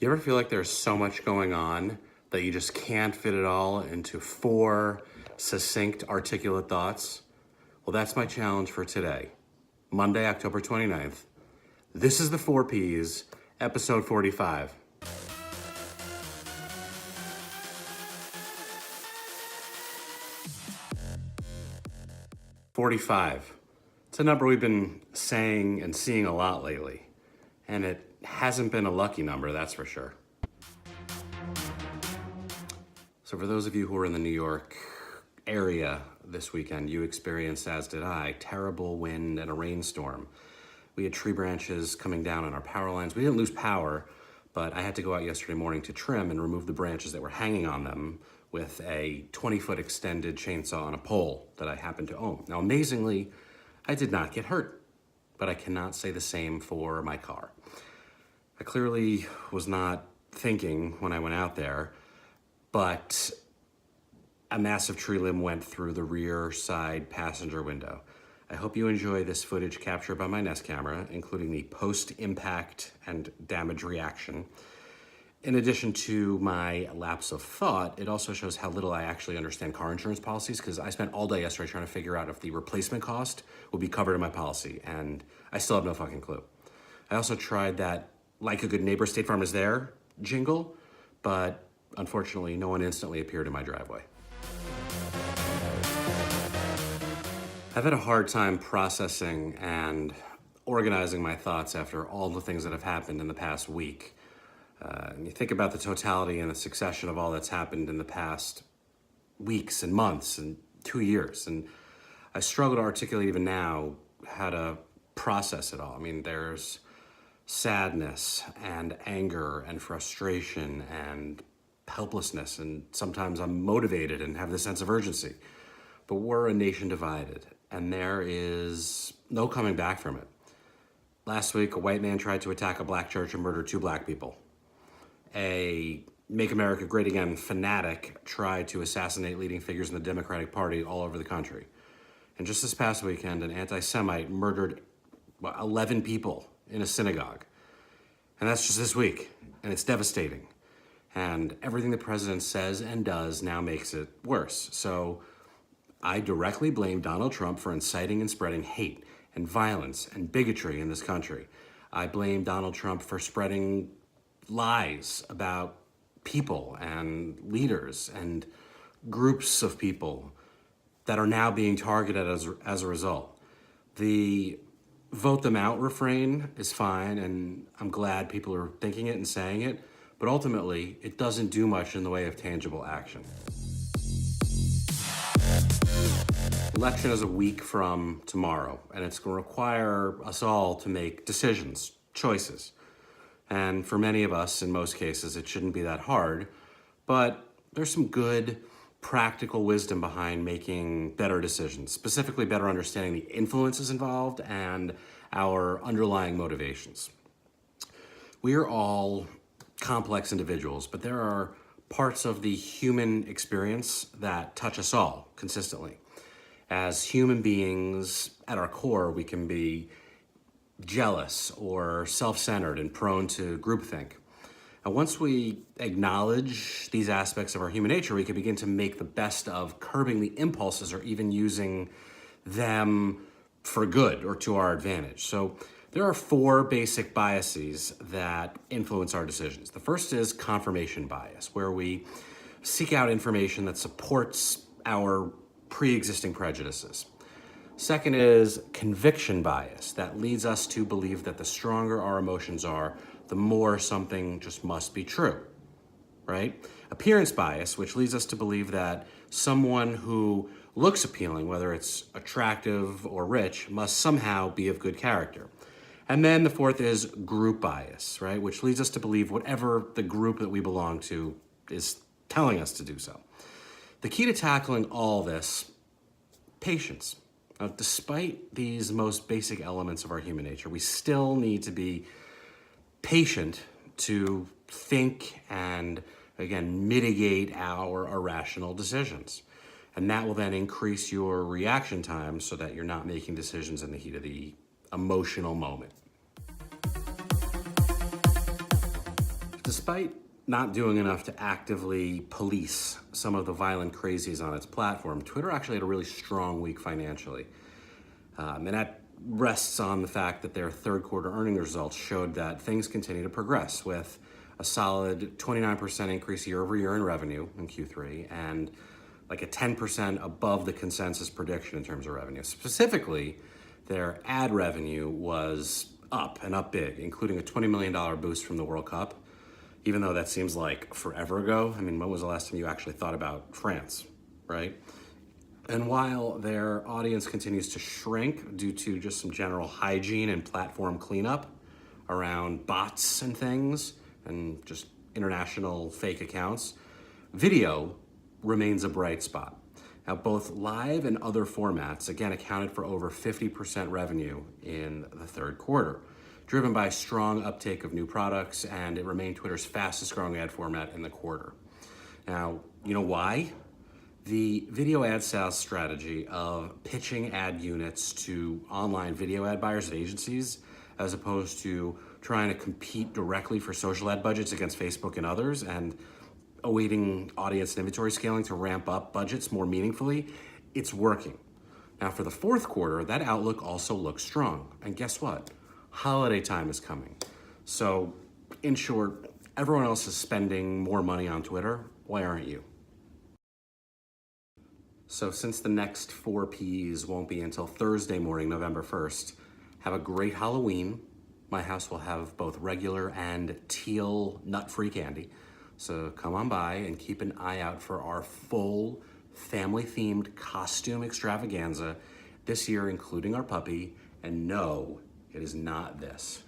You ever feel like there's so much going on that you just can't fit it all into 4 succinct, articulate thoughts? Well, that's my challenge for today, Monday, October 29th. This is the 4 Ps, episode 45. "45. It's a number we've been saying and seeing a lot lately, and it hasn't been a lucky number, that's for sure. So for those of you who are in the New York area this weekend, you experienced, as did I, terrible wind and a rainstorm. We had tree branches coming down on our power lines. We didn't lose power, but I had to go out yesterday morning to trim and remove the branches that were hanging on them with a 20-foot extended chainsaw on a pole that I happen to own. Now, amazingly, I did not get hurt, but I cannot say the same for my car. I clearly was not thinking when I went out there, but a massive tree limb went through the rear side passenger window. I hope you enjoy this footage captured by my Nest camera, including the post-impact and damage reaction. In addition to my lapse of thought, it also shows how little I actually understand car insurance policies, because I spent all day yesterday trying to figure out if the replacement cost would be covered in my policy, and I still have no fucking clue. I also tried that "Like a Good Neighbor, State Farm is there" jingle, but unfortunately, no one instantly appeared in my driveway. I've had a hard time processing and organizing my thoughts after all the things that have happened in the past week. And you think about the totality and the succession of all that's happened in the past weeks and months and 2 years. And I struggle to articulate even now how to process it all. I mean, there's sadness and anger and frustration and helplessness, and sometimes I'm motivated and have this sense of urgency. But we're a nation divided, and there is no coming back from it. Last week, a white man tried to attack a black church and murder 2 black people. A Make America Great Again fanatic tried to assassinate leading figures in the Democratic Party all over the country. And just this past weekend, an anti-Semite murdered 11 people in a synagogue. And that's just this week, and it's devastating. And everything the president says and does now makes it worse. So I directly blame Donald Trump for inciting and spreading hate and violence and bigotry in this country. I blame Donald Trump for spreading lies about people and leaders and groups of people that are now being targeted as a result. The vote them out refrain is fine, and I'm glad people are thinking it and saying it, but ultimately, it doesn't do much in the way of tangible action. Election is a week from tomorrow, and it's going to require us all to make decisions, choices. And for many of us, in most cases, it shouldn't be that hard, but there's some good practical wisdom behind making better decisions, specifically better understanding the influences involved and our underlying motivations. We are all complex individuals, but there are parts of the human experience that touch us all consistently. As human beings, at our core, we can be jealous or self-centered and prone to groupthink. And once we acknowledge these aspects of our human nature, we can begin to make the best of curbing the impulses or even using them for good or to our advantage. So there are 4 basic biases that influence our decisions. The first is confirmation bias, where we seek out information that supports our pre-existing prejudices. Second is conviction bias, that leads us to believe that the stronger our emotions are, the more something just must be true, right? Appearance bias, which leads us to believe that someone who looks appealing, whether it's attractive or rich, must somehow be of good character. And then the fourth is group bias, right? Which leads us to believe whatever the group that we belong to is telling us to do so. The key to tackling all this, patience. Now, despite these most basic elements of our human nature, we still need to be patient to think and, again, mitigate our irrational decisions. And that will then increase your reaction time so that you're not making decisions in the heat of the emotional moment. Despite not doing enough to actively police some of the violent crazies on its platform, Twitter actually had a really strong week financially. And that rests on the fact that their third quarter earnings results showed that things continue to progress, with a solid 29% increase year over year in revenue in Q3 and like a 10% above the consensus prediction in terms of revenue. Specifically, their ad revenue was up and up big, including a $20 million boost from the World Cup, even though that seems like forever ago. I mean, when was the last time you actually thought about France, right? And while their audience continues to shrink due to just some general hygiene and platform cleanup around bots and things and just international fake accounts, video remains a bright spot. Now, both live and other formats, again, accounted for over 50% revenue in the third quarter, driven by strong uptake of new products, and it remained Twitter's fastest growing ad format in the quarter. Now, you know why? The video ad sales strategy of pitching ad units to online video ad buyers and agencies, as opposed to trying to compete directly for social ad budgets against Facebook and others, and awaiting audience and inventory scaling to ramp up budgets more meaningfully, it's working. Now for the fourth quarter, that outlook also looks strong. And guess what? Holiday time is coming. So in short, everyone else is spending more money on Twitter. Why aren't you? So since the next 4 Ps won't be until Thursday morning, November 1st, have a great Halloween. My house will have both regular and teal nut-free candy. So come on by and keep an eye out for our full family-themed costume extravaganza this year, including our puppy. And no, it is not this.